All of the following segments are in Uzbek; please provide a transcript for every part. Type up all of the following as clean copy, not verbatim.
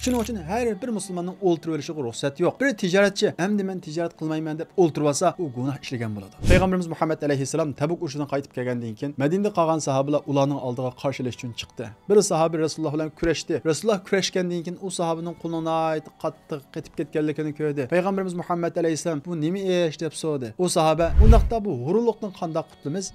Shuning uchun har bir musulmonning o'ltirib olishiga ruxsat yo'q. Bir tijoratchi, "Endi men tijorat qilmayman" deb o'ltirib olsa, u gunoh ishlagan bo'ladi. Payg'ambarimiz Muhammad alayhisalom Tabuk urushidan qaytib kelgandan keyin Madinada qolgan sahobalar ularning oldiga qarshilash uchun chiqdi. Bir sahoba Rasululloh bilan kurashdi. Rasululloh kurashgandan keyin u sahobaning qo'lidan qattiq qetib ketganligini ko'rdi. Payg'ambarimiz Muhammad alayhisalom "Bu nima ish?" deb so'radi. U sahoba "Undaqda bu hururlikdan qanday qutulamiz?"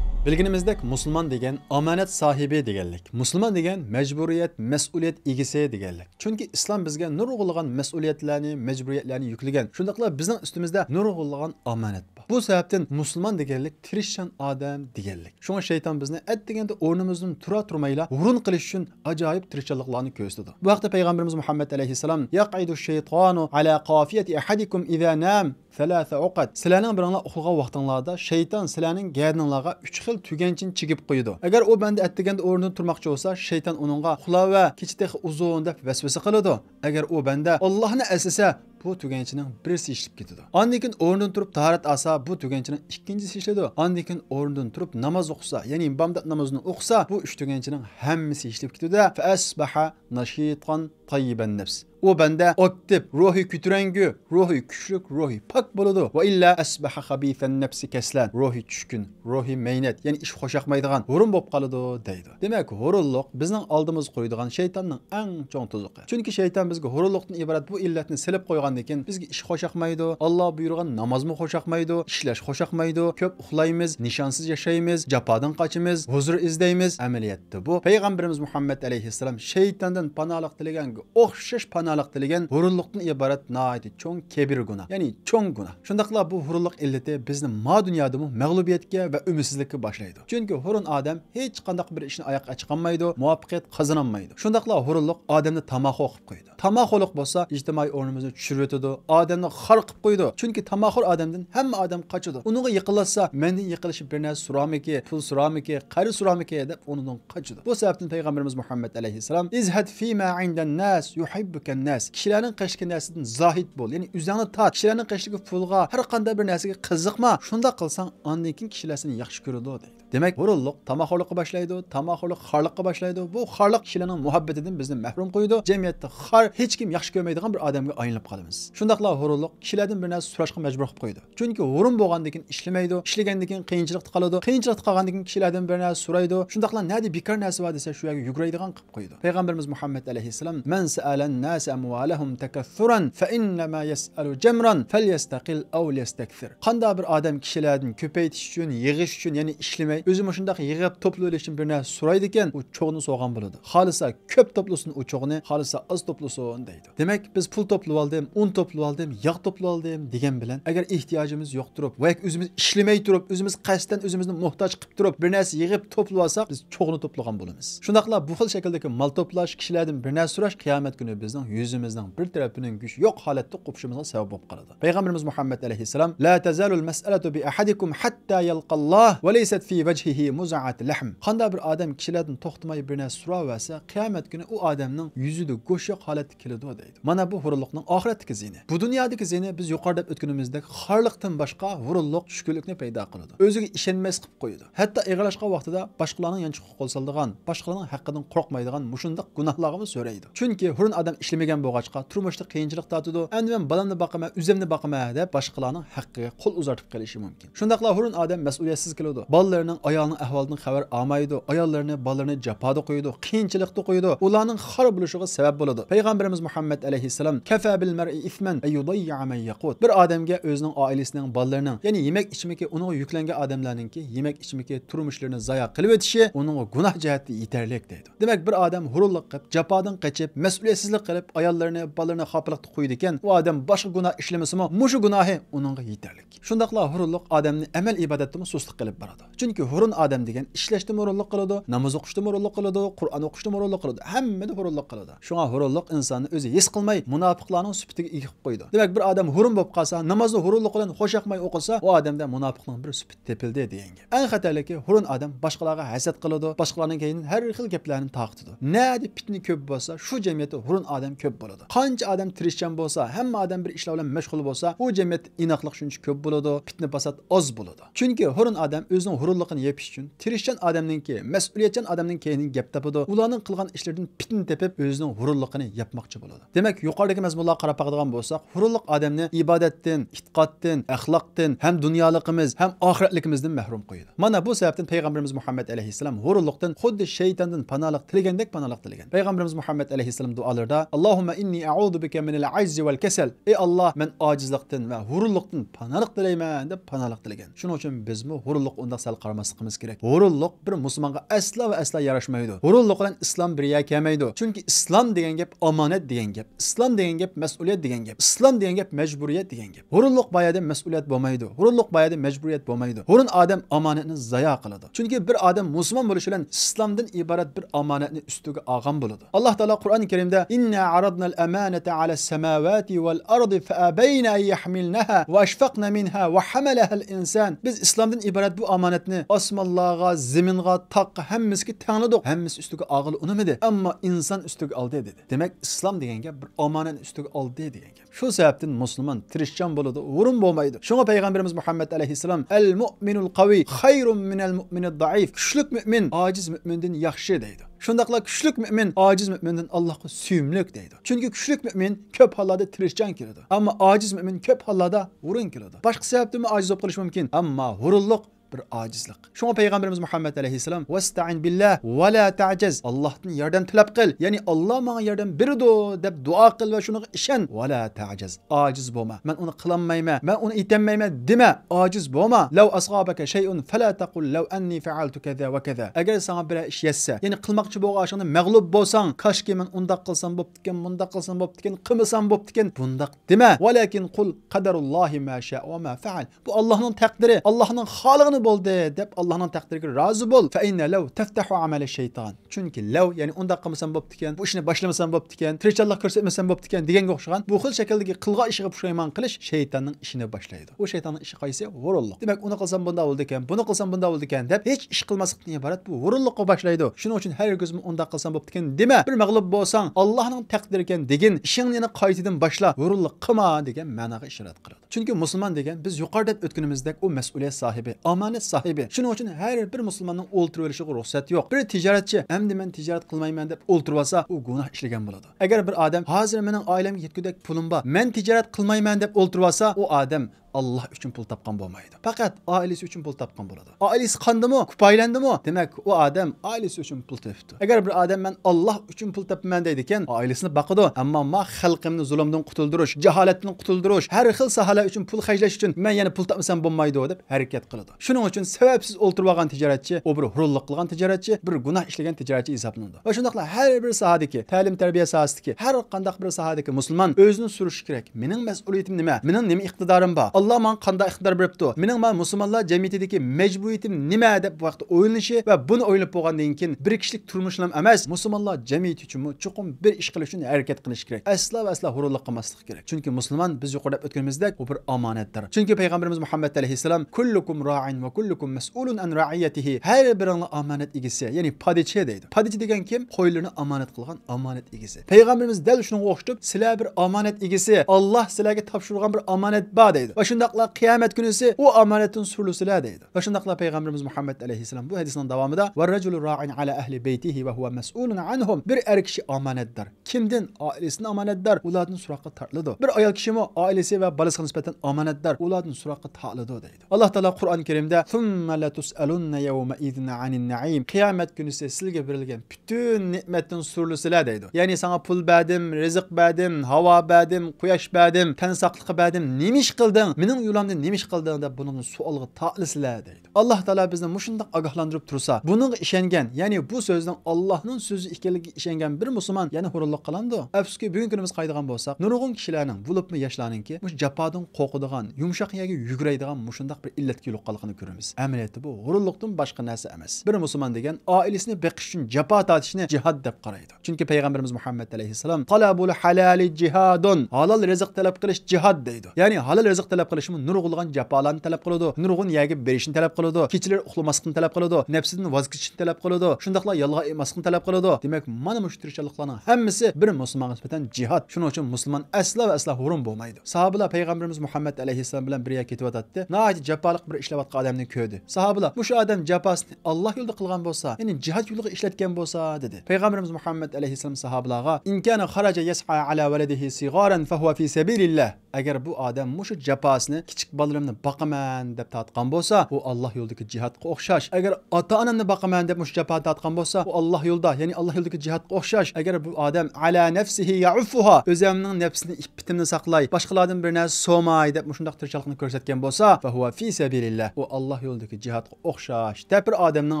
Bilginimizdek musulmon degan omonat sohibi deganlik. Musulmon degan majburiyat, mas'uliyat egisi deganlik. Chunki islom bizga nurg'ulg'an mas'uliyatlarni, majburiyatlarni yuklagan. Shundaqla bizning ustimizda nurg'ulg'an omonat bor. Bu sababdan musulmon deganlik tirishchan odam deganlik. Shunga shayton bizni deganda o'rnimizdan turmayla hurun qilish uchun ajoyib tirishchanliklarni ko'rsatdi. Bu vaqtda payg'ambarimiz Muhammad alayhisalom yaqidu shaytonu ala qafiyati ahadikum idza nam thalatha uqad. Sizlarning biringlar uxlagan vaqtinglarda shayton sizlarning gardininglarga 3 xil tuganchin chigib qo'ydi. Agar u banda atdiganda o'rnidan turmoqchi bo'lsa, shayton uningga uxla va kechda uzun deb vasvasa qiladi. Agar u banda Allohni asasa, bu tuganchining birisi ishlib ketadi. Ondan keyin o'rnidan turib tahorat olsa, bu tuganchining ikkinchisi ishladi. Ondan keyin o'rnidan turib namoz o'qisa, ya'ni bomdod namozini o'qisa, bu 3 tuganchining hammasi ishlab ketadi. Fa asbaha nashitan tayyiban nafs. O banda aktif, ruhi kütürengi, ruhi küçük, ruhi pak boludu. Ve illa asbaha habithan nefsi keslan. Ruhi çüşkün, ruhi meynet. Yani iş hoşakmaydıgan hurun bop kalıdı deydi. Demek hurunluk bizning aldığımız koyduğun şeytanın en çoğun tuzuqı. Çünkü şeytan bizge hurunluktan ibaret bu illetini silip koygan dekin bizge iş hoşakmaydı. Allah buyurgan namaz mı hoşakmaydı, işleş hoşakmaydı. Köp uxlaymiz, nişansız yaşaymiz, capadan kaçımız, huzur izleyimiz. Ameliyatı bu. Peygamberimiz Muhammed aleyhisselam şeytandan panalık dilegen okşaş panalık diligen hurunluktan ibaret naiti çoğun kebir günah. Yani çoğun günah. Şundakla bu hurunluk illeti bizni ma dünyada mı mağlubiyetke ve ümitsizlikke başlaydı. Çünkü hurun adam hiç kandak bir işini ayak çıkanmaydı, muvaffaqiyat kazananmaydı. Şundakla hurunluk adamni tamaha okup koydu. Tamahuluk bolsa ijtimai o'rnimizni tushirib odamni xor qilib qo'ydi. Chunki tamahur odamdan hamma odam qochadi. Uningga yiqilsa, mendan yiqilishi bir narsa so'ramiki, pul so'ramiki, qari so'ramiki deb undan qochadi. Bu sababdan payg'ambarimiz Muhammad alayhisalom izhad fima indan nas yuhibbukan nas. Kishilarning qashgan narsadan zohid bo'l. Ya'ni o'zingni tot. Kishilarning qashligi pulga, har qanday bir narsaga qiziqma. Shunda qilsang, ondan keyin kishilar seni yaxshi ko'radi deydi. Demak, hurulluq tamahurlikqa boshlaydi, tamahurlik xorlikqa boshlaydi. Bu xorlik kishilarning muhabbatidan bizni mahrum qo'ydi. Jamiyatda xor hech kim yaxshi ko'rmaydigan bir odamga aylanib qolamiz. Shundaqla hurulluq kishilardan bir narsa so'rashga majbur qilib qo'ydi. Chunki hurun bo'lgandan keyin ishlamaydi, ishlagandan keyin qiyinchilikda qoladi. Qiyinchilikda qolgandan keyin kishilardan bir narsa so'raydi. Shundaqla nadi bekor narsa bor desa shu yerga yuguraydigan qilib qo'ydi. Payg'ambarimiz Muhammad alayhisalom man sa'alan nas amwalahum takathuran fa inna ma yas'alu jamran falyastaqil aw liyastakthir. Qanday bir odam kishilardan ko'paytish uchun, yig'ish uchun, ya'ni ishlamay, o'zini shunday yig'ib to'plash uchun bir narsa so'raydi ekan, u cho'g'ni so'g'an bo'ladi. Xolisa ko'p to'plasin u cho'g'ni, xolisa az to'plasin deydi. Demak, biz pul to'plab oldim, un to'plab oldim, yog' to'plab oldim degan bilan agar ehtiyojimiz yo'q turib, va o'zimiz ishlamay turib, o'zimiz qasddan o'zimizni muhtoj qilib turib, bir narsa yig'ib to'plab olsak, biz cho'g'ni to'plagan bo'lamiz. Shundaqla bu xil shakldagi mal to'plash, kishilardan bir narsa so'rash qiyomat kuni bizning yuzimizning bir tarafining kuch yo'q holatda qo'pishimizga sabab bo'lib qoladi. Payg'ambarimiz Muhammad alayhisalom la tazalul mas'alatu bi ahadikum hatta yalqalloh va laysat fi wajhihi muz'at lahm. Qanday bir odam kishilardan to'xtamay bir narsa so'raversa, qiyomat kuni u odamning yuzida go'sh yo'q holatda keladi deydi. Mana bu hurulluqning oxiratdagi zini. Bu dunyodagi zini biz yuqorida o'tganimizdek xorliqdan boshqa hurulluq tushkunlikni paydo qiladi. O'ziga ishonmas qilib qo'yadi. Hatto eg'lashgan vaqtida boshqalarning yanchiq qo'l soladigan, boshqalarning haqqidan qo'rqmaydigan mushundaq gunohlarni so'raydi. Chunki hurun odam ishlamagan bo'lg'achqa turmushda qiyinchilik tortadi. Endi men balamni boqaman, o'zimni boqaman deb boshqalarning haqqiga qo'l uzatib qolishi mumkin. Shundaqla hurun odam mas'uliyatsiz keladi. Bolalarining ayolning ahvolidan xabar olmaydi, ayollarni, bolalarni jafoda qo'yadi, qiyinchilikda qo'yadi. Ularning xor bo'lishiga sabab bo'ladi. Payg'ambarimiz Muhammad alayhisalom kafa bil mar'i ithman ay yudayya man yaqut. Bir odamga o'zining oilasining, bolalarining, ya'ni yemak ichmaki uningga yuklangan odamlarningki yemak ichmaki turmushlarini zoya qilib o'tishi uningga gunoh jihati yetarli deydi. Demak, bir odam hurullik qilib, jafodan qochib, mas'uliyatsizlik qilib, ayollarni, bolalarni xafalikda qo'ydi ekan, u odam boshqa gunoh ishlamasimi, mushu gunohi uningga yetarli. Shundaqla hurullik odamni amal ibodatda suslik qilib boradi. Chunki hurun odam degan ishlashda hurullik qiladi, namoz o'qishda hurullik qiladi, Qur'on o'qishda hurullik qiladi, hammada hurullik qiladi. Shunga hurullik insonni o'zi his qilmay, munofiqlarning sifatiga egib qo'ydi. Demak, bir odam hurun bo'lib qolsa, namozni hurullik bilan xo'shaqmay o'qisa, u odamda munofiqning bir sifati tepildi deganga. Eng xatarligi hurun odam boshqalarga hasad qiladi, boshqalarning keyin har xil gaplarni taqtidi. Nadi fitni ko'p bo'lsa, shu jamiyatda hurun odam ko'p bo'ladi. Qancha odam tirishchan bo'lsa, hamma odam bir ishlar bilan mashg'ul bo'lsa, u jamiyatda inoqlik shuncha ko'p bo'ladi, fitna fasod oz bo'ladi. Chunki hurun odam o'zining hurunligini boshliqini yepish uchun tirishchan odamninki, mas'uliyatchan odamning keyinin gap topadi. Ularning qilgan ishlaridan pitni tepib, o'zining hururligini yapmoqchi bo'ladi. Demak, yuqoridagi mazmunlarga qarab baqadigan bo'lsak, hururlik odamni ibodatdan, itqoddan, axloqdan, ham dunyoligimiz, ham oxiratligimizdan mahrum qo'yadi. Mana bu sababdan payg'ambarimiz Muhammad alayhisalom hururlikdan xuddi shaytondan panolik tilagandek panolik tilagan. Payg'ambarimiz Muhammad alayhisalom duolarida Allohumma inni a'udhu bika minal ajzi wal kasal. Ey Alloh, men ojizlikdan va hururlikdan panolik tilayman deb panolik tilagan. Shuning uchun bizmi hururlik unda sal qaramasligimiz kerak. Hururlik bir musulmonga asla va asla yarashmaydi. Hururlik bilan islom birga kelmaydi. Chunki islom degan gap omonat degan gap. Islom degan gap mas'uliyat degan gap. Islom degan gap majburiyat degan gap. Hururlik bayada mas'uliyat bo'lmaydi. Hururlik bayada majburiyat bo'lmaydi. Hurun odam omonatni zayo qiladi. Chunki bir odam musulmon bo'lishi bilan islomdan iborat bir omonatni ustiga olgan bo'ladi. Alloh taolo Qur'oni Karimda inna aradnal amanata alas samawati wal ardi fa abayna an yahmilnaha wa ashfaqna minha wa hamalaha al insan. Biz islomdan iborat bu omonatni osmonlarga, zaminga, taqqa hammasiga tanladik. Hammasi ustiga og'il unamadi, ammo inson ustiga oldi dedi. Demak, islom degan gap bir omonatni ustiga oldi degan gap. Shu sababdan musulmon tirishchan bo'ladi, o'rin bo'lmaydi. Shunga payg'ambarimiz Muhammad alayhisalom al mu'minul qaviy khayrun minal mu'minid da'if. Kuchli mu'min ojiz mu'mindan yaxshi deydi. Shundaqla kuchli mu'min ojiz mu'mindan Allohga suyumlik deydi. Chunki kuchli mu'min ko'p hollarda tirishchan keladi, ammo ojiz mu'min ko'p hollarda o'rin keladi. Boshqa sababdan ojiz bo'lib qolish mumkin, ammo hururlik bir acizlik. Şuna Peygamberimiz Muhammed aleyhisselam "Vesta'in billah ve la ta'cez." Allah'tan yardım talep kıl. Yani Allah bana yardım berdi deb dua kıl ve şunu işen. "Ve la ta'cez." Aciz bolma. Ben onu kılanmayma, ben onu itenmeyme deme. Aciz bolma. "Law asgabaka şey'un fela taqul law anni fa'altu kaza ve kaza." Eğer sana bir iş yetse, yani kılmakçı bolğaşını mağlup bolsan, kaşki men undaq kılsam boptiken, mundaq kılsam boptiken, qımısam boptiken, bundaq deme. "Velakin kul qadarullahi ma şa'a ve ma fa'al." Bu Allah'ın takdiri, Allah'ın halıgını oldu deb Allah'ın takdiriga razı bol. Fa inna law taftahu amala şeytan. Çünkü law yani undaq qilmasam bo'ptikan, bu ishni boshlamasam bo'ptikan, tirikchilik ko'rsatmasam bo'ptikan deganga o'xshagan bu xil shakldagi qilg'a ishiga pushaymon qilish shaytonning ishini boshlaydi. O shaytonning ishi qaysi? Hururlik. Demak, uni qilsam bunda bo'ldi ekan, buni qilsam bunda bo'ldi ekan deb hech ish qilmaslikdan iborat bu hururlikqa boshlaydi. Shuning uchun har o'zim undaq qilsam bo'ptikan dema. Bir mag'lub bo'lsang, Allohning taqdiri ekan degin, ishingni yana qaytadan boshla. Hururlik qilma degan ma'noga ishorat qiladi. Çünkü Müslüman degan biz yuqorida o'tganimizdek o mas'uliyat sahibi, omonat sahibi. Shuning uchun har bir musulmonning o'ltirib olishiga ruxsat yo'q. Bir tijoratchi, "Endi men tijorat qilmayman" deb o'ltirib olsa, u gunoh ishlagan bo'ladi. Agar bir odam "Hozir mening oilamga yetkudek pulim bor, men tijorat qilmayman" deb o'ltirib olsa, u odam Allah üçün pul tapqan bo'lmaydi. Faqat ailesi üçün pul tapqan bo'ladi. Ailesi qandimi, kupaylandimi? Demak, o odam ailesi üçün pul topdi. Agar bir odam "Men Allah üçün pul topman" deydi ekan, ailesini baqidi, ammo "Ma xalqimni zulmdan qutuldirish, jaholatdan qutuldirish, har xil sohalar üçün pul xajlash uchun men yana pul topmasam bo'lmaydi" deb harakat qiladi. Shuning uchun sababsiz o'ltirib olgan tijoratchi, o bir hururlik qilgan tijoratchi, bir gunoh ishlagan tijoratchi hisoblanadi. Va shundaqla har bir sohadagi, ta'lim tarbiya sohasidagi, har qanday bir sohadagi musulmon o'zini surish kerak. Mening mas'uliyatim nima? Mening nima iqtidorim bor? Allah man qanday iqtidor beribdi? Mening man musulmonlar jamiyatidagi majburiyatim nima deb vaqt o'ylanishi va buni o'ylab bo'lgandan keyin bir kishilik turmushim emas, musulmonlar jamiyati uchun chuqur bir ish qilish uchun harakat qilish kerak. Asla va asla hururlik qilmaslik kerak. Chunki musulmon biz yuqorida o'tganimizdek u bir omonatdir. Chunki payg'ambarimiz Muhammad alayhisalom kullukum ra'in va kullukum mas'ulun an ra'iyatihi. Har biringlar omonat egisi, ya'ni padichi deydi. Padichi degan kim? Qo'ylarni omonat qilgan omonat egisi. Payg'ambarimiz dal shunga o'xshatib, sizlar bir omonat egisi, Alloh sizlarga topshirgan bir omonat bor deydi. Va shundaqla qiyomat kunisi o omonatning surlusizlar deydi. Va shundaqla payg'ambarimiz Muhammad alayhisalom bu hadisning davomida "Va rajulu ra'in ala ahli baytihi va huwa mas'ulun anhum." Bir er kishi omonatdor. Kimdan? Oilasining omonatdor, ulardan so'roqqa tortiladi. Bir ayol kishimi oilasi va bolasiga nisbatan omonatdor, ulardan so'roqqa tortiladi deydi. Alloh taolo Qur'oni Karimda "Thumma la tus'alunna yawma idhin 'anin na'im." Qiyomat kunisi sizga berilgan bütün ne'matning surlusizlar deydi. Ya'ni sana pul berdim, rizq berdim, havo berdim, quyosh berdim, tan saqliqi berdim, nima ish qilding? Mening yo'limda nima ish qilding deb buningni savolga taqlisizlar deydi. Alloh taolo bizni mushundaq ogohlantirib tursa, buningga ishongan, ya'ni bu so'zning Allohning so'zi ekanligiga ishongan bir musulmon yana hururlik qilandi. Afsuski bugungi kunimiz qaydigan bo'lsak, nurg'un kishilarning, bo'libmi yoshlarningki, mush jafodan qo'rqadigan, yumshoq yerga yuguraydigan mushundaq bir illatga yo'liqqanligini ko'ramiz. Amaliyotda bu hururlikdan boshqa narsa emas. Bir musulmon degan oilasini beqish uchun jafo tortishni jihad deb qaraydi. Chunki payg'ambarimiz Muhammad alayhisalom "Talabul halali jihadun." Halal rizq talab qilish jihad deydi. Ya'ni halal rizq talab talep qilishimi nurg'ulg'an jafolarni talab qiladi, nurg'un yegib berishni talab qiladi, kechalari uxlamaslikni talab qiladi, nafsidan voz kechishni talab qiladi, shundaqla yolg'on aytmaslikni talab qiladi. Demak, mana bu tirishchiliklarning hammasi bir musulmonga nisbatan jihad. Shuning uchun musulmon asla va asla hurun bo'lmaydi. Sahobalar payg'ambarimiz Muhammad alayhissalom bilan birga ketyotdi. Nəhayət jafoliq bir ishlayotgan odamni ko'rdi. Sahobalar, bu odam jafosini Alloh yo'lida qilgan bo'lsa, ya'ni jihad yo'liga ishlatgan bo'lsa, dedi. Payg'ambarimiz Muhammad alayhissalom sahobalarga: "In kana kharaja yas'a ala waladihi sigaran fa huwa fi sabilillah." Agar bu odam mushu jafosini kichik bolalarni boqaman deb tatgan bo'lsa, u Alloh yo'lidagi jihadga o'xshash. Agar ota-onamni boqaman deb mushu jafoni tatgan bo'lsa, u Alloh yo'lida, ya'ni Alloh yo'lidagi jihadga o'xshash. Agar bu odam ala nafsihi ya'ufuha, o'zimning nafsini ippitimni saqlay, boshqalardan bir narsa so'may deb mushundaq tirishchilikni ko'rsatgan bo'lsa, fa huwa fi sabilillah, u Alloh yo'lidagi jihadga o'xshash. Deb bir odamning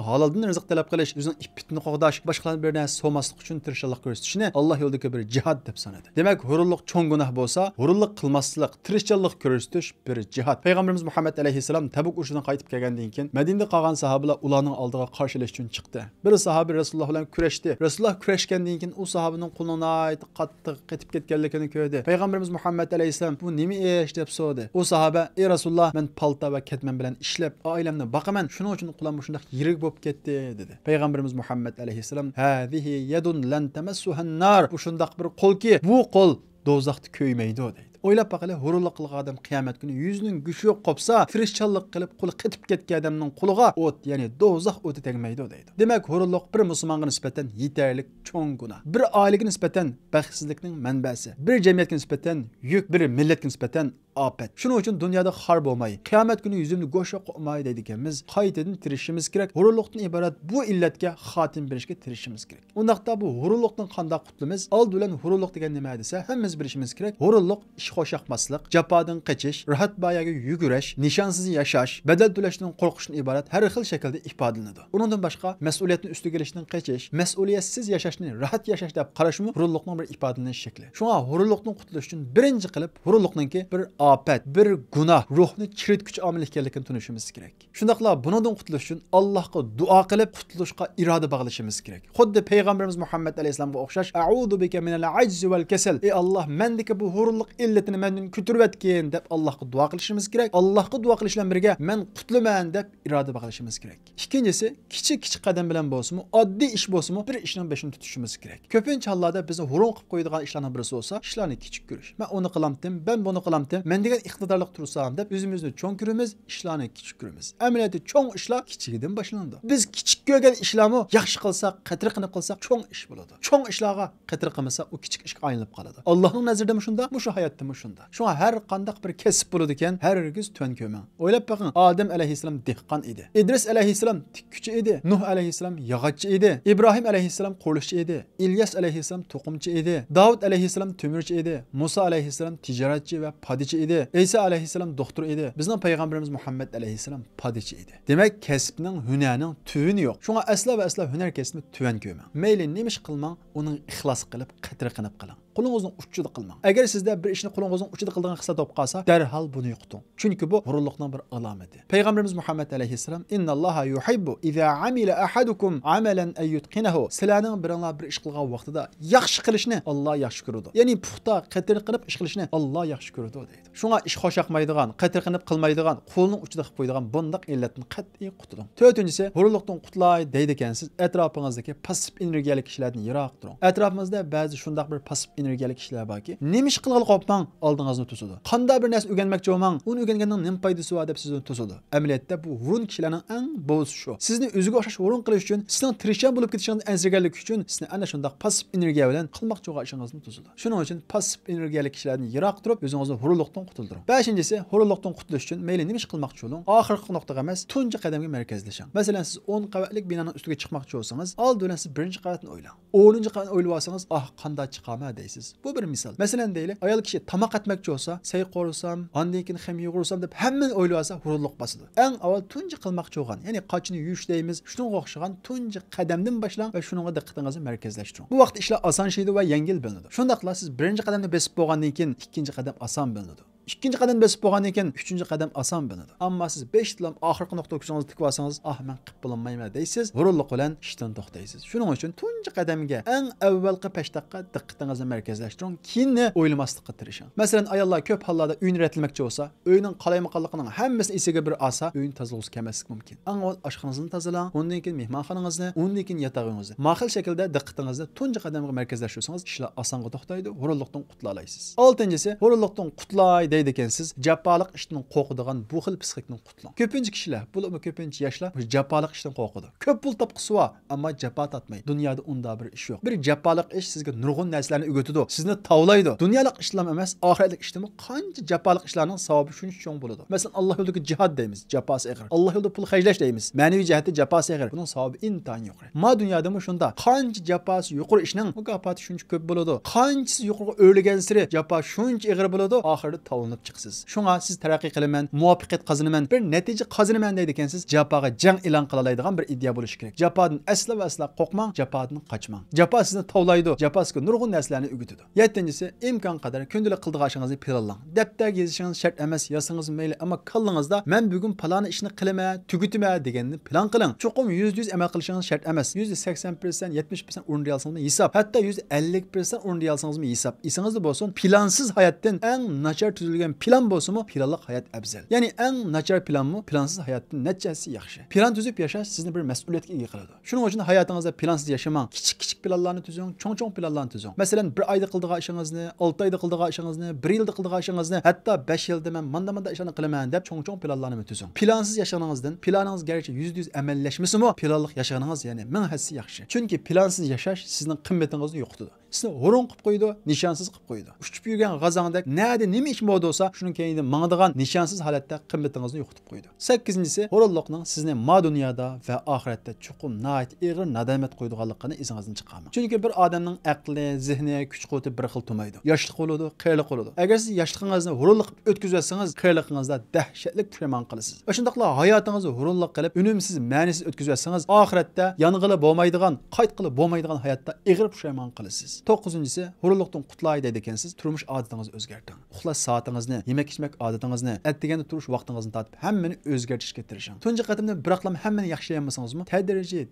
haloldan rizq talab qilish, o'zining ippitini qo'g'dash, boshqalardan bir narsa so'maslik uchun tirishchilik ko'rsatishni Alloh yo'lidagi bir jihad deb sanadi. Demak, hurunlik cho'ng gunoh bo'lsa, hurunlik qilmaslik, tirishchilik ko'rsatish bir jihad. Payg'ambarimiz Muhammad alayhissalom Tabuk urushidan qaytib kelgandan keyin Madinada qolgan sahobalar ularning oldiga qarshilash uchun chiqdi. Bir sahoba Rasululloh bilan kurashdi. Rasululloh kurashgandan keyin u sahobaning qo'lidan qattiq qetib ketganligini ko'rdi. Payg'ambarimiz Muhammad alayhissalom bu nima ish deb so'radi. U sahoba: "Ey Rasululloh, men palta va ketman bilan ishlab, oilamni boqaman. Shuning uchun qulam shunday yirik bo'lib ketdi", dedi. Payg'ambarimiz Muhammad alayhissalom: "Hadihi yadun lan tamassuha an-nar." Bu shunday bir qo'lki, bu qo'l do'zaxda ko'ymaydi, dedi. O'ylab baqili, hurunlik qilgan odam qiyomat kuni yuzining gushi yo'q qopsa, tirishchanlik qilib qo'li qetib ketgan odamning qo'liga o't, ya'ni do'zax o'ti tegmaydi, deydi. Demak, hurunlik bir musulmonga nisbatan yetarlik cho'ng gunoh. Bir oilaga nisbatan baxtsizlikning manbasi, bir jamiyatga nisbatan yuk, bir millatga nisbatan afat. Shuning uchun dunyoda xor bo'lmay, qiyomat kuni yuzimni go'sha qo'ymay deydiganmiz, qaytadan tirishimiz kerak. Hurunlikdan iborat bu illatga xotim berishga tirishimiz kerak. Undaqda bu hurunlikdan qanday qutulamiz? Old bilan hurunlik degan nima desa, hammamiz bilishimiz kerak. Hurunlik xo'shaqmaslik, jafodan qochish, rahat bayaga yugurish, nishonsiz yashash, badal to'lashdan qo'rqishdan iborat har xil shaklda ifodalanadi. Undan boshqa mas'uliyatni ustiga olishdan qochish, mas'uliyatsiz yashashni rahat yashash deb qarashmi hurunlikning bir ifodalanish shakli. Shunga hurunlikdan qutulish uchun birinchi qilib hurunlikninki bir afat, bir gunoh, ruhni chiritguchi omil ekanligini tunishimiz kerak. Shundaqla bundan qutulish uchun Allohga duo qilib qutulishga iroda bog'lashimiz kerak. Xuddi payg'ambarimiz Muhammad alayhisolamga o'xshash: "A'udhu bika minal ajzi val kasal." Ey Alloh, mendagi bu hurunlik illatini mendan ko'tarayotgin deb Allohga duo qilishimiz kerak. Allohga duo qilish bilan birga men qutulaman deb iroda bog'lashimiz kerak. Ikkinchisi, kichik qadam bilan bo'lsa-mu, oddiy ish bo'lsa-mu, bir ishning beshini tutishimiz kerak. Ko'pincha hollarda bizni hurun qilib qo'yadigan ishlarning birisi bo'lsa, ishlarni kichik ko'rish. Men uni qilamdim, ben buni qilamdim, men degan iqtidorlik tursam deb o'zimizni cho'ng ko'ramiz, ishlarni kichik ko'ramiz. Amaliyotda cho'ng ishlar kichigidan boshlanadi. Biz kichik ko'rgan ishlarni yaxshi qilsak, qadr qilib qilsak, cho'ng ish bo'ladi. Cho'ng ishlarga qadr qilmasa, u kichik ishga aylanib qoladi. Allohning nazarida shunda, bu hayotda shunda. Shunga har qanday bir kasb bo'ladi ekan, hargiz tuan ko'mang. O'ylab baqing, Odam alayhissalom dehqon edi. Idris alayhissalom tikkuchi edi. Nuh alayhissalom yog'ochchi edi. Ibrohim alayhissalom qurilishi edi. İlyas alayhissalom to'qimchi edi. Davud alayhissalom temirchi edi. Musa alayhissalom tijoratchi va podichi edi. İsa alayhissalom doktor edi. Bizning payg'ambarimiz Muhammad alayhissalom podichi edi. Demak, kasbning, hunarning tuvini yo'q. Shunga asla va asla hunar kasbini tuan ko'mang. Mayli nemish qilmang, uning ixlos qilib, qadr qilib qiling. Qo'lingizning uchida qilmang. Agar sizda bir ishni qo'lingizning uchida qilgan hissa topib qolsa, darhol buni yo'qiting. Chunki bu hurunlikning bir alomati. Payg'ambarimiz Muhammad alayhissalom: "Innalloha yuhibbu iza amila ahadukum amalan ay yutqinahu." Sizlarning biringlar bir ish qilgan vaqtida yaxshi qilishni Alloh yaxshi ko'radi. Ya'ni puxta qadr qilib ish qilishni Alloh yaxshi ko'radi, deydi. Shunga ish xo'shaqmaydigan, qadr qilib qilmaydigan, qo'lning uchida qilib qo'ydigan bundaq illatdan qat'iy qutuling. To'rtinchisi, hurunlikdan qutulay deydi ekansiz, atrofingizdagi passiv energiyalik kishilardan yiroq turing. Atrofimizda ba'zi shundaq bir passiv energiyalik kishilar borki, nima ish qilgan qopmang, oldingizni to'sadi. Qanday bir narsa o'rganmoqchi bo'lmang, uni o'rganganning nima foydasi bor deb sizni to'sadi. Amaliyotda bu hurun kishilarning eng bo'zi shu. Sizni o'ziga o'xshash hurun qilish uchun, sizning tirishchan bo'lib ketishingizni ansirganlik uchun sizni ana shundaq passiv energiya bilan qilmoqchi bo'lgan ishingizni to'sadi. Shuning uchun passiv energiyalik kishilardan yiroq turib, o'zingizni hurunlikdan qutuldiring. Beshinchisi, hurunlikdan qutulish uchun mayli nima ish qilmoqchi bo'ling, oxirgi nuqtaga emas, tunji qadamga markazlashing. Masalan, siz 10 qavatlik binoning ustiga chiqmoqchi bo'lsangiz, oldin siz birinchi qavatni o'ylang. 10-chi qavatni o'ylab olsangiz, qanday chiqaman deysiz. Bu bir misol. Masalan deylik, ayol kishi tamoq atmoqchi bo'lsa, say qo'rsam, ondan keyin ham yug'ursam deb hammani o'ylab olsa, hurunlik bosadi. Eng avval tunji qilmoqchi bo'lgan, ya'ni qochni yuvish deymiz, shunga o'xshagan tunji qadamdan boshlang va shunga diqqatingizni markazlashtiring. Bu vaqt ishlar osonlashadi va yengil bo'linadi. Shundaqla siz birinchi qadamni besib bo'lgandan keyin ikkinchi qadam oson bo'linadi. ikkinchi qadam bosib bo'lgandan keyin uchinchi qadam oson bo'ladi. Ammo siz 5 tilam oxirgi nuqta ko'ksingizni tikib olsangiz, men qilib bo'lmayman deysiz, g'ururlik bilan ishdan to'xtaysiz. Shuning uchun tunji qadamga eng avvalgi peshtoqqa diqqatingizni markazlashtiring, keyin o'ylamaslikka tirishing. Masalan, ayollar ko'p hollarda uyni retlmoqchi bo'lsa, uyning qalaymaganligining hammasini esiga bir olsa, uyni tozalag'isi kelmaslik mumkin. Eng oshxonangizni tozalang, undan keyin mehmonxonangizni, undan keyin yotog'ingizni. Ma'qul shaklda diqqatingizni tunji qadamga markazlashtirsangiz, ishlar osonga to'xtaydi, g'ururlikdan qutula olasiz. Oltinchisi, g'ururlikdan qutlay deydi ekansiz. Jafolik ishdan qo'rqadigan bu xil psixikdan qutlang. Ko'pincha kishilar, bo'lib ko'pincha yoshlar bu jafolik ishdan qo'rqadi. Ko'p pul topqisi va ammo jafo tatmaydi. Dunyoda unda bir ish yo'q. Bir jafolik ish sizga nurg'un narsalarni o'rgatadi, sizni tavlaydi. Dunyolik ishlar emas, oxiratlik ishdami qancha jafolik ishlarning savobi shuncha cho'ng bo'ladi. Masalan, Alloh yo'lidagi jihad deymiz, jafosi og'ir. Alloh yo'lida pul xarjlash deymiz, ma'naviy jihatda jafosi og'ir. Buning savobi intayin yuqori. Ma dunyodami shunda qancha jafosi yuqori ishning mukofoti shuncha ko'p bo'ladi. Qanchasi yuqoriga o'rlagan siri jafo shuncha og'ir bo'ladi, oxirida tavlanib chiqsiz. Shunga siz taraqqiy qilaman, muvaffaqiyat qozonaman, bir natija qozonaman deydi ekansiz, jafoga jang e'lon qila oladigan bir idea bo'lishi kerak. Jafodan asla va asla qo'rqmang, jafodan qochmang. Jafo sizni tavlaydi, jafo sizga nurg'un narsalarni o'rgatadi. 7-si, imkon qadar kundalik qildigan ishingizni planlang. Daftarga yozishingiz shart emas, yosangiz mayli, ammo kallingizda men bugun falon ishni qilaman, tugutaman deganni plan qiling. Cho'qim 100% amal qilishingiz shart emas. 80%, 70% o'rnay olsangizmi hisob, hatto 150% o'rnay olsangizmi hisob. Esingizda bo'lsin, plansiz hayotdan eng nachar tuzilgan plan bo'lsa-mu, planli hayot afzal. Ya'ni eng nachar planmi, plansiz hayotdan nechasi yaxshi. Plan tuzib yashash sizni bir mas'uliyatga ega qiladi. Shuning uchun hayotingizda plansiz yashamang. Kichik planlarni tuzing, cho'ng planlarni tuzing. Masalan, 1 oyda qildigan ishingizni, 6 oyda qildigan ishingizni, 1 yilda qildigan ishingizni, hatto 5 yilda men manda ishlarni qilaman deb cho'ng planlarni tuzing. Plansiz yashaganingizdan planingiz garchi 100% amallashmasa-mu, planli yashaгаningiz ya'ni 1000 hassi yaxshi. Chunki plansiz yashash sizning qimmatingizni yo'qotadi. Sizni o'rin qilib qo'ydi, nishonsiz qilib qo'ydi. Uchib yurgan g'azongdek nada nima ish bo'ldi bo'lsa, shuning keyinda mangdigan nishonsiz holatda qimmatingizni yo'qotib qo'ydi. 8-si, g'ururlikning sizni ma dunyoda va oxiratda chuqur nayt ig'ir nadomat qo'ydiganligini esingizdan chiqarmang. Chunki bir odamning aqli, zehni, kuch-qudrati bir xil to'maydi. Yoshlik bo'ladi, qiyliq bo'ladi. Agar siz yoshligingizni g'ururlik qilib o'tkazsangiz, qiyliqingizda dahshatli pushaymon qilasiz. Va shundaqla hayotingizni g'ururlik qilib, unumsiz, ma'nisiz o'tkazsangiz, oxiratda yong'ili bo'lmaydigan, qaytqili bo'lmaydigan hayotda ig'ir pushaymon qilasiz. 9-si, g'ururlikdan qutlay deydi ekansiz, turmush odatingizni o'zgartiring. Uxlash soatingizni, yemak-ichmak odatingizni, atdiganda turish vaqtingizni tatib, hammani o'zgartirishga tirishing. Tunji qadamda biroqlam hammani yaxshilayolmasangizmi, tadrijiy,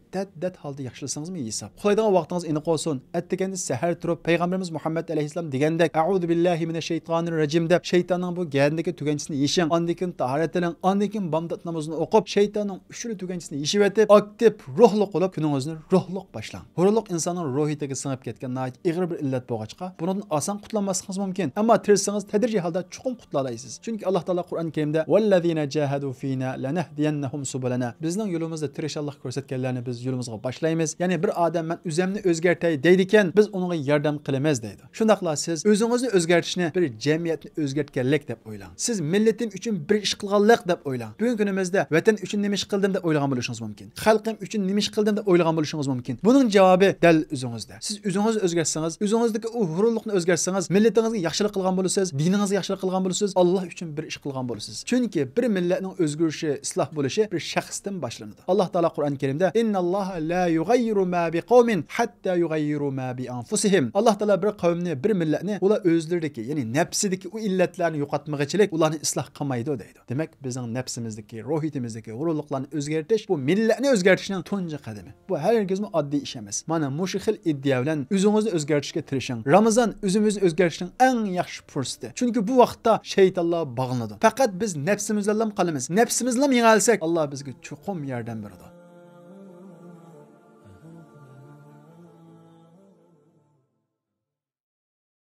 dat holda yaxshilasangizmi hisob. Uxlaydigan vaqtingiz aniq olsin. Atdiganda sahar turib, payg'ambarimiz Muhammad alayhisalom degandek, "A'udhu billahi minash shaytonir rajim" deb shaytonning bu gandagi tuganchisini yeshing, ondan keyin tahorat qiling, ondan keyin bomdod namozini o'qib, shaytonning uchli tuganchisini yeshib etib, aktiv, ruhli qilib kuningizni ruhliq boshlang. G'ururlik insonning ruhiyatiga singib ketgan ig'ir bir illat bo'lg'achqa, bundan oson qutlanmasligingiz mumkin. Ammo tirsangiz tadrijiy holda chuqur qutlalaysiz. Chunki Alloh taolo Qur'oni Karimda "Vallazina jahadu fina lanahdiyannahum subulana" bizning yo'limizda tirishchilik ko'rsatganlarni biz yo'limizga boshlaymiz. Ya'ni bir odam men o'zimni o'zgartay deydi ekan, biz unga yordam qilamiz deydi. Shundaqla siz o'zingizni o'zgartishni bir jamiyatni o'zgartganlik deb o'ylang. Siz millatim uchun bir ish qilganlik deb o'ylang. Bugungi kunimizda vatan uchun nima ish qildim deb o'ylagan bo'lishingiz mumkin. Xalqim uchun nima ish qildim deb o'ylagan bo'lishingiz mumkin. Buning javobi dal o'zingizda. Siz o'zingizni o'zgartsangiz, o'zingizdagi u hururlikni o'zgartsangiz, millatingizga yaxshilik qilgan bo'lasiz, diningizga yaxshilik qilgan bo'lasiz, Alloh uchun bir ish qilgan bo'lasiz. Chunki bir millatning o'zgarishi, isloh bo'lishi bir shaxsdan boshlanadi. Alloh taolo Qur'oni Karimda "Innalloha la yughayyiru ma biqawmin hatta yughayyiru ma bi anfusihim." Alloh taolo bir qavmni, bir millatni ular o'zlaridagi, ya'ni nafsidagi u illatlarni yo'qotmagichilik ularni isloh qilmaydi deydi. Demak, bizning nafsimizdagi, ruhiyatimizdagi g'ururliklarni o'zgartirish bu millatni o'zgartirishning tunji qadami. Bu hargizmi oddiy ish emas. Mana mushu xil iddia bilan o'zingizni o'zgartirishga tirishing. Ramazon o'zimizni o'zgartirishning eng yaxshi fursati. Chunki bu vaqtda shaytonlar bog'lanadi. Faqat biz nafsimizdan qolamiz. Nafsimizdan yengilsak, Alloh bizga chuqur yordam beradi.